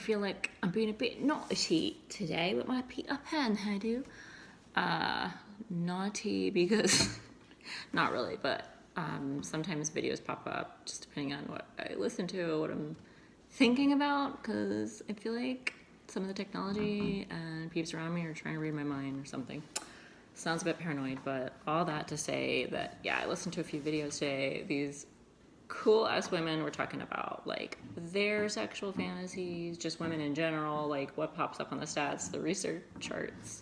feel like I'm being a bit naughty today with my Peter Pan hairdo. Naughty because, not really, but sometimes videos pop up just depending on what I listen to, what I'm thinking about, because I feel like some of the technology and peeps around me are trying to read my mind or something. Sounds a bit paranoid, but all that to say that, yeah, I listened to a few videos today. These cool ass women were talking about like their sexual fantasies, just women in general, like what pops up on the stats, the research charts.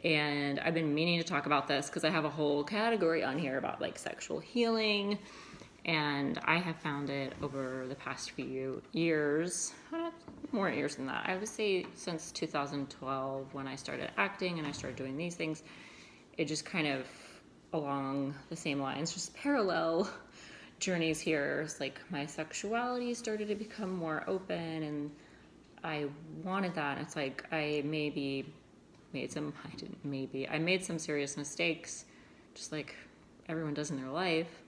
And I've been meaning to talk about this because I have a whole category on here about like sexual healing. And I have found it over the past few years, more years than that. I would say since 2012 when I started acting and I started doing these things, it just kind of along the same lines, just parallel journeys here. It's like my sexuality started to become more open and I wanted that. It's like I made some serious mistakes, just like everyone does in their life,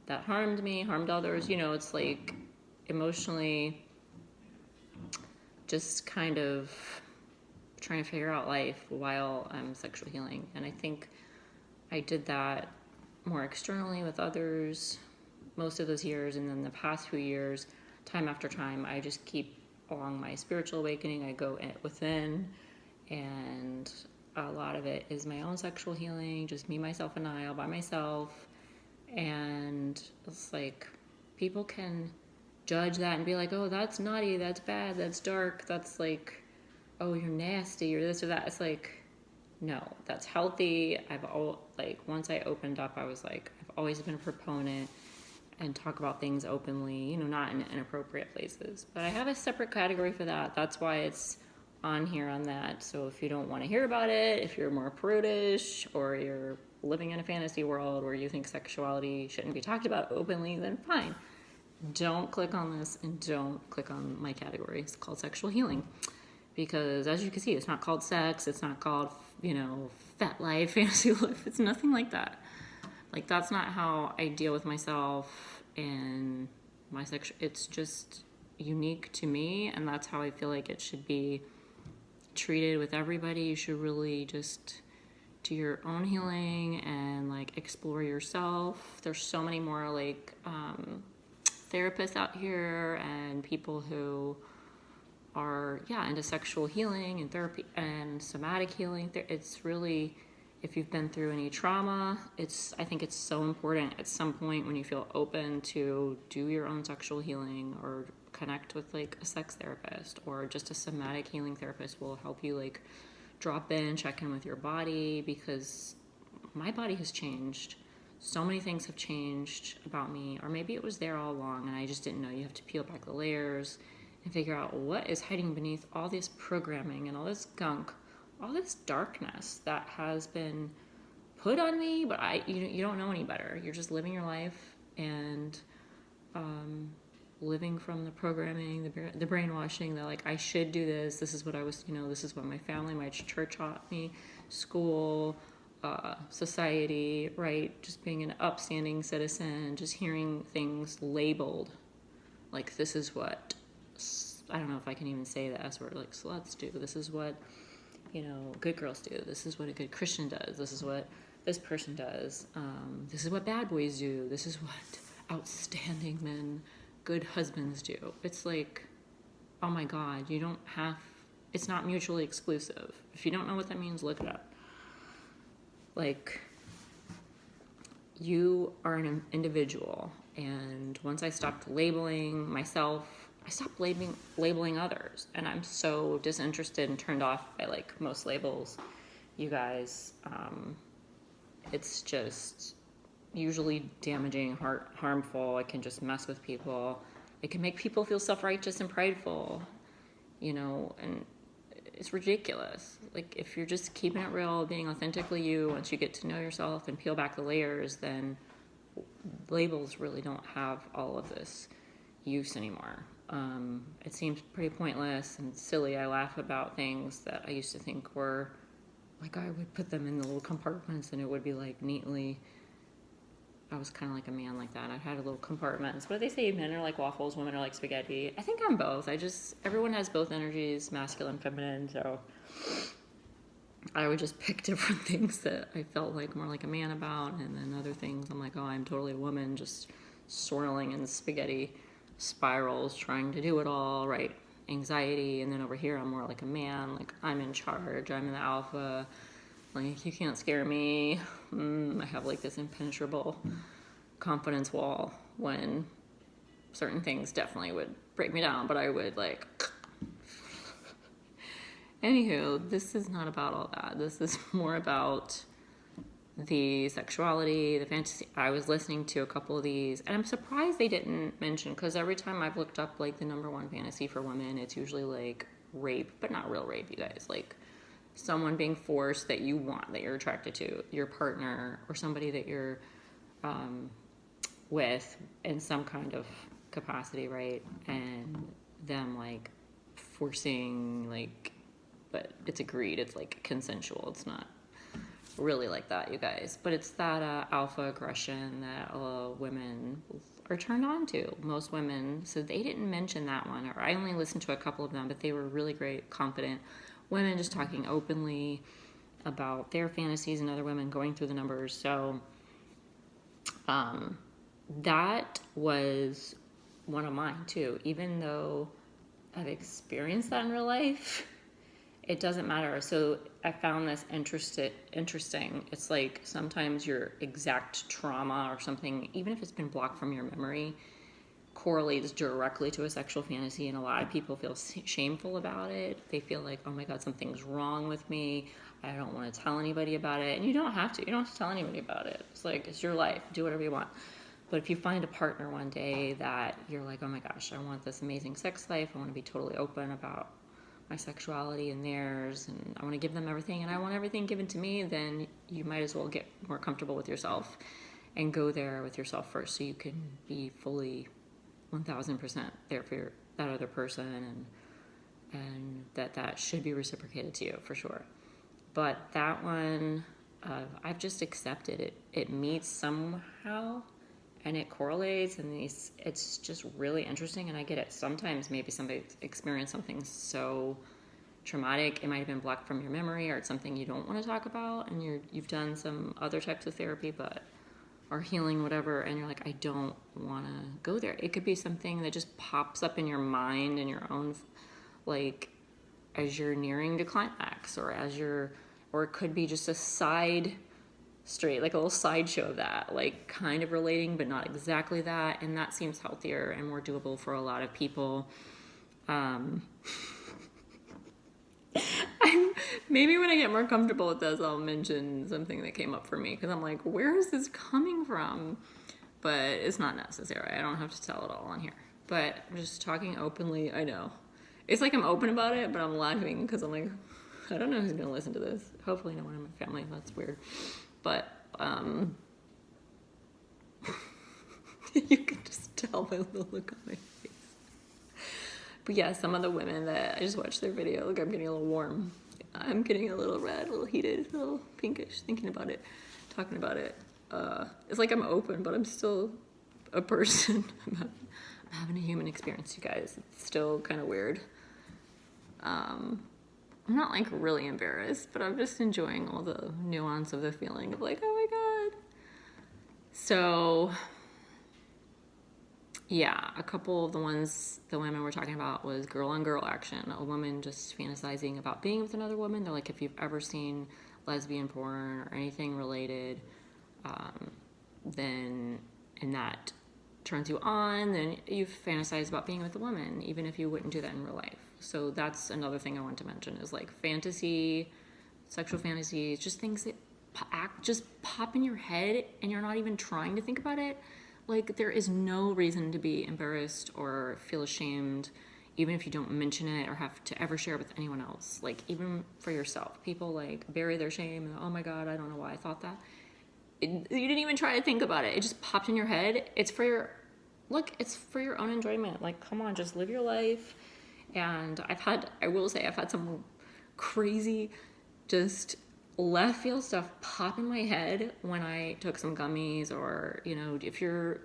that harmed me, harmed others. You know, it's like emotionally just kind of trying to figure out life while I'm sexual healing. And I think I did that more externally with others most of those years. And then the past few years, time after time, I just keep along my spiritual awakening. I go within, and a lot of it is my own sexual healing, just me, myself, and I all by myself. And it's like people can judge that and be like, oh, that's naughty, that's bad, that's dark, that's like, oh, you're nasty, or this or that. It's like, no, that's healthy. Once I opened up, I was like, I've always been a proponent and talk about things openly, you know, not in inappropriate places. But I have a separate category for that. That's why it's on here on that. So if you don't want to hear about it, if you're more prudish or you're living in a fantasy world where you think sexuality shouldn't be talked about openly, then fine. Don't click on this and don't click on my category. It's called sexual healing. Because as you can see, it's not called sex. It's not called, you know, fat life, fantasy life. It's nothing like that. Like, that's not how I deal with myself and my sexual. It's just unique to me, and that's how I feel like it should be treated with everybody. You should really just do your own healing and like explore yourself. There's so many more like therapists out here and people who are into sexual healing and therapy and somatic healing. It's really, if you've been through any trauma, I think it's so important at some point when you feel open to do your own sexual healing or connect with like a sex therapist or just a somatic healing therapist will help you like drop in, check in with your body, because my body has changed. So many things have changed about me, or maybe it was there all along and I just didn't know. You have to peel back the layers and figure out what is hiding beneath all this programming and all this gunk, all this darkness that has been put on me, but you don't know any better. You're just living your life and living from the programming, the brainwashing that like I should do this. This is what I was, this is what my family, my church taught me, school, society, right? Just being an upstanding citizen, just hearing things labeled like this is what, I don't know if I can even say the S word, like sluts do. This is what, good girls do. This is what a good Christian does. This is what this person does. This is what bad boys do. This is what outstanding men, good husbands do. It's like, oh my God, it's not mutually exclusive. If you don't know what that means, look it up. Like, you are an individual. And once I stopped labeling myself, I stopped labeling others. And I'm so disinterested and turned off by like most labels, you guys. It's just usually damaging, harmful. It can just mess with people. It can make people feel self-righteous and prideful, and it's ridiculous. Like, if you're just keeping it real, being authentically you, once you get to know yourself and peel back the layers, then labels really don't have all of this use anymore. It seems pretty pointless and silly. I laugh about things that I used to think were, like, I would put them in the little compartments and it would be like neatly I was kind of like a man like that. I had a little compartments. What do they say? Men are like waffles, women are like spaghetti. I think I'm both. Everyone has both energies, masculine, feminine. So I would just pick different things that I felt like more like a man about. And then other things I'm like, oh, I'm totally a woman, just swirling in spaghetti spirals, trying to do it all, right? Anxiety. And then over here, I'm more like a man. Like, I'm in charge. I'm the alpha. Like, you can't scare me. I have like this impenetrable confidence wall when certain things definitely would break me down, but I would like. Anywho, this is not about all that. This is more about the sexuality, the fantasy. I was listening to a couple of these, and I'm surprised they didn't mention, because every time I've looked up like the number one fantasy for women, it's usually like rape, but not real rape, you guys. Like, someone being forced that you want, that you're attracted to, your partner or somebody that you're with in some kind of capacity, right? And them like forcing, like, but it's agreed, it's like consensual. It's not really like that, you guys. But it's that alpha aggression that women are turned on to. Most women, so they didn't mention that one, or I only listened to a couple of them, but they were really great, confident women just talking openly about their fantasies and other women going through the numbers. So that was one of mine too. Even though I've experienced that in real life, it doesn't matter. So I found this interesting. It's like sometimes your exact trauma or something, even if it's been blocked from your memory, correlates directly to a sexual fantasy, and a lot of people feel shameful about it. They feel like, oh my god, something's wrong with me, I don't want to tell anybody about it. And you don't have to tell anybody about it. It's like, it's your life, do whatever you want. But if you find a partner one day that you're like, oh my gosh, I want this amazing sex life, I want to be totally open about my sexuality and theirs, and I want to give them everything, and I want everything given to me, then you might as well get more comfortable with yourself and go there with yourself first, so you can be fully 1000% there for that other person, and that should be reciprocated to you for sure. But that one, I've just accepted it. It meets somehow, and it correlates, and it's just really interesting. And I get it. Sometimes maybe somebody experienced something so traumatic, it might have been blocked from your memory, or it's something you don't want to talk about, and you've done some other types of therapy, or healing, whatever, and you're like, I don't want to go there. It could be something that just pops up in your mind and your own, like, as you're nearing the climax, or it could be just a side straight, like a little sideshow of that, like kind of relating, but not exactly that, and that seems healthier and more doable for a lot of people. Maybe when I get more comfortable with this, I'll mention something that came up for me, because I'm like, where is this coming from? But it's not necessary. I don't have to tell it all on here. But I'm just talking openly. I know. It's like I'm open about it, but I'm laughing because I'm like, I don't know who's going to listen to this. Hopefully no one in my family. That's weird. But you can just tell by the look on my face. But yeah, some of the women that I just watched their video, look, I'm getting a little warm. I'm getting a little red, a little heated, a little pinkish, thinking about it, talking about it. It's like I'm open, but I'm still a person. I'm having a human experience, you guys. It's still kind of weird. I'm not like really embarrassed, but I'm just enjoying all the nuance of the feeling of like, oh my god. So yeah, a couple of the women were talking about was girl on girl action. A woman just fantasizing about being with another woman. They're like, if you've ever seen lesbian porn or anything related, then, and that turns you on, then you've fantasized about being with a woman, even if you wouldn't do that in real life. So that's another thing I want to mention, is like fantasy, sexual fantasies, just things that just pop in your head and you're not even trying to think about it. Like, there is no reason to be embarrassed or feel ashamed, even if you don't mention it or have to ever share it with anyone else. Like, even for yourself, people like bury their shame and, oh my god, I don't know why I thought that. You didn't even try to think about it. It just popped in your head. It's for your own enjoyment. Like, come on, just live your life. And I will say I've had some crazy, just left field stuff pop in my head when I took some gummies, or, you know, if you're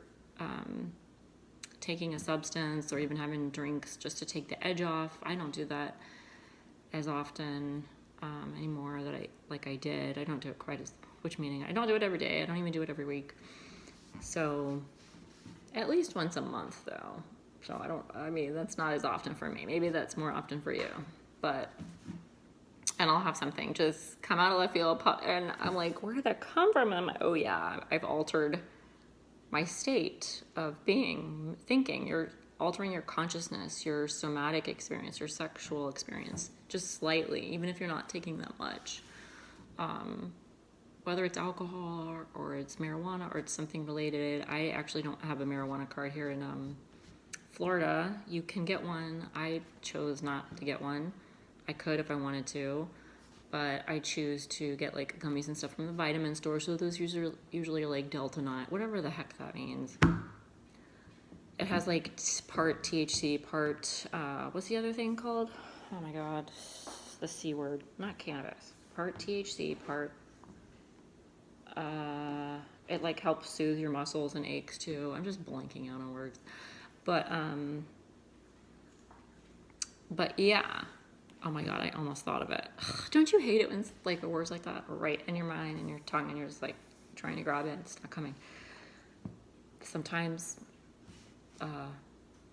taking a substance or even having drinks just to take the edge off. I don't do that as often anymore that I did. I don't do it quite as, which meaning I don't do it every day. I don't even do it every week. So at least once a month though. So that's not as often for me. Maybe that's more often for you, and I'll have something just come out of left field, and I'm like, where did that come from? And I'm like, oh yeah, I've altered my state of thinking. You're altering your consciousness, your somatic experience, your sexual experience, just slightly, even if you're not taking that much. Whether it's alcohol or it's marijuana or it's something related. I actually don't have a marijuana card here in Florida. You can get one. I chose not to get one. I could if I wanted to, but I choose to get like gummies and stuff from the vitamin store. So those usually are like Delta 9, whatever the heck that means. It has like part THC, part, what's the other thing called? Oh my God, the C word, not cannabis. Part THC, part, it like helps soothe your muscles and aches too. I'm just blanking out on words. But yeah. Oh my God, I almost thought of it. Don't you hate it when like words like that are right in your mind and your tongue and you're just like trying to grab it, it's not coming. Sometimes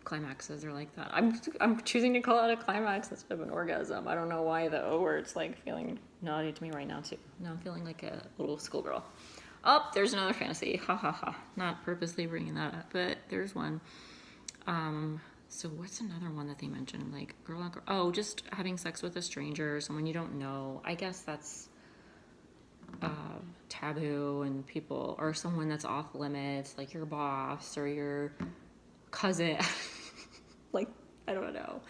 climaxes are like that. I'm choosing to call it a climax instead of an orgasm. I don't know why though, or it's like feeling naughty to me right now too. Now I'm feeling like a little schoolgirl. Oh, there's another fantasy. Ha ha ha. Not purposely bringing that up, but there's one. So what's another one that they mentioned? Like girl on girl. Oh, just having sex with a stranger, someone you don't know. I guess that's taboo, and people, or someone that's off limits, like your boss or your cousin. Like, I don't know.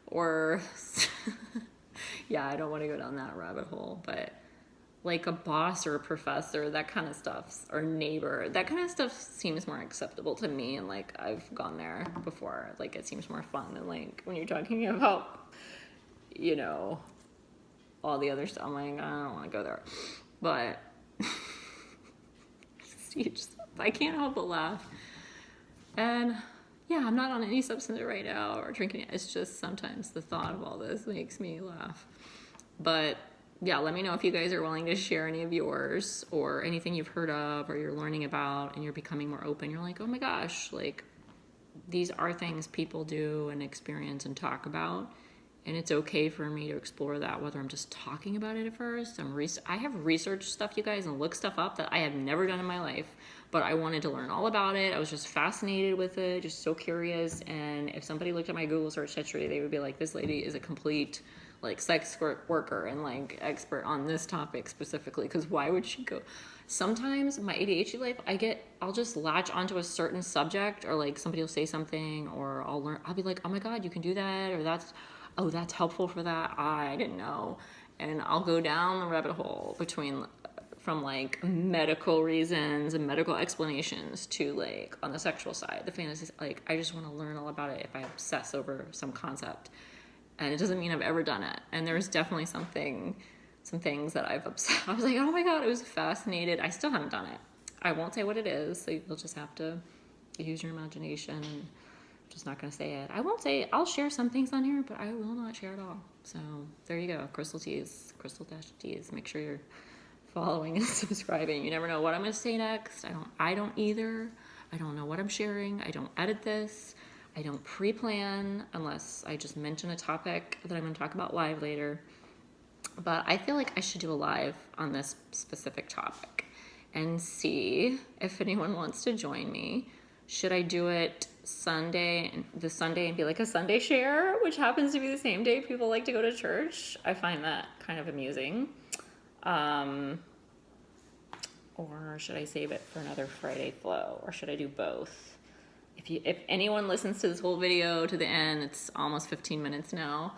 Or, yeah, I don't want to go down that rabbit hole, but like a boss or a professor, that kind of stuff, or neighbor, that kind of stuff seems more acceptable to me, and like I've gone there before. Like it seems more fun than like when you're talking about, you know, all the other stuff. I'm like, I don't want to go there, but I can't help but laugh. And yeah, I'm not on any substance right now or drinking. It's just sometimes the thought of all this makes me laugh. But yeah, let me know if you guys are willing to share any of yours or anything you've heard of or you're learning about and you're becoming more open. You're like, oh my gosh, like these are things people do and experience and talk about. And it's okay for me to explore that, whether I'm just talking about it at first. I have researched stuff, you guys, and looked stuff up that I have never done in my life. But I wanted to learn all about it. I was just fascinated with it, just so curious. And if somebody looked at my Google search history, they would be like, this lady is a complete like sex worker and like expert on this topic specifically, because why would she go? Sometimes my ADHD life, I'll just latch onto a certain subject, or like somebody will say something, or I'll be like, oh my God, you can do that, or that's helpful for that, I didn't know. And I'll go down the rabbit hole from like medical reasons and medical explanations to like on the sexual side, the fantasies. Like I just want to learn all about it if I obsess over some concept. And it doesn't mean I've ever done it. And there's definitely some things that I was like, oh my God, I was fascinated. I still haven't done it. I won't say what it is. So you'll just have to use your imagination. And I'm just not going to say it. I'll share some things on here, but I will not share it all. So there you go. Crystal Teas. Make sure you're following and subscribing. You never know what I'm going to say next. I don't either. I don't know what I'm sharing. I don't edit this. I don't pre-plan unless I just mention a topic that I'm going to talk about live later. But I feel like I should do a live on this specific topic and see if anyone wants to join me. Should I do it the Sunday and be like a Sunday share, which happens to be the same day people like to go to church? I find that kind of amusing. Or should I save it for another Friday flow? Or should I do both? If anyone listens to this whole video to the end, it's almost 15 minutes now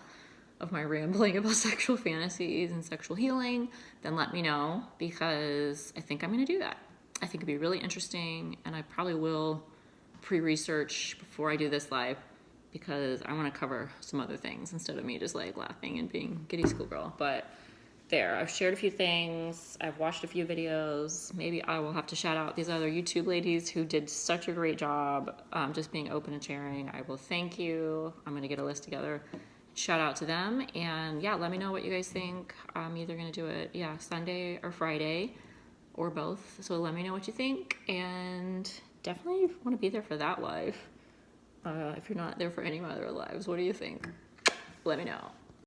of my rambling about sexual fantasies and sexual healing, then let me know, because I think I'm going to do that. I think it'd be really interesting, and I probably will pre-research before I do this live, because I want to cover some other things instead of me just like laughing and being giddy schoolgirl. But there. I've shared a few things. I've watched a few videos. Maybe I will have to shout out these other YouTube ladies who did such a great job just being open and sharing. I will thank you. I'm going to get a list together. Shout out to them. And yeah, let me know what you guys think. I'm either going to do it, Sunday or Friday or both. So let me know what you think. And definitely want to be there for that live. If you're not there for any other lives, what do you think? Let me know.